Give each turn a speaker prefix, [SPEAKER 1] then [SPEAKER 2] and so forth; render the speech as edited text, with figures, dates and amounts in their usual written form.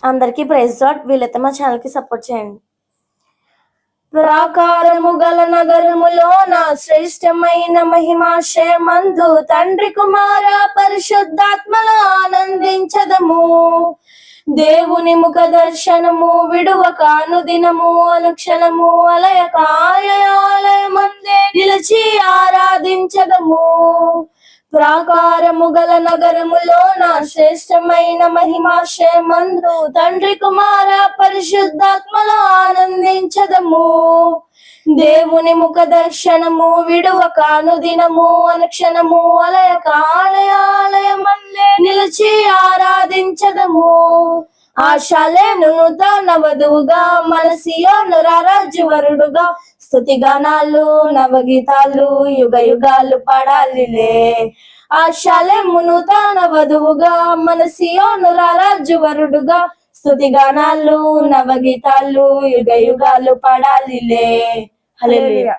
[SPEAKER 1] అందరికీ praise lord. వీలైతే మా ఛానల్ కి సపోర్ట్ చేయండి. ప్రాకారము గల నగరములోన శ్రేష్టమైన మహిమాశయమందు తండ్రి కుమార పరిశుద్ధాత్మలో ఆనందించదము. దేవుని ముఖ దర్శనము విడువక అనుదినము అనుక్షణము అలయక ఆలయమందే నిలిచి ఆరాధించదము. ప్రాకారము గల నగరములోన శ్రేష్టమైన మహిమాశయమందు తండ్రి కుమార పరిశుద్ధాత్మలో ఆనందించదము. దేవుని ముఖ దర్శనము విడువక అనుదినము అనుక్షణము అలయక ఆలయమందే నిలిచి ఆరాధించదము. ఆశాలేను నూతన వధువుగా మన సియోను రారాజువరుడుగా స్తుతి గానాలు నవగీతాలు యుగ యుగాలు పాడాలిలే. ఆశాలేము నూతన వధువుగా మన సియోను రారాజువరుడుగా స్తుతి గానాలు నవగీతాలు యుగ యుగాలు పాడాలిలే. హల్లెలూయా.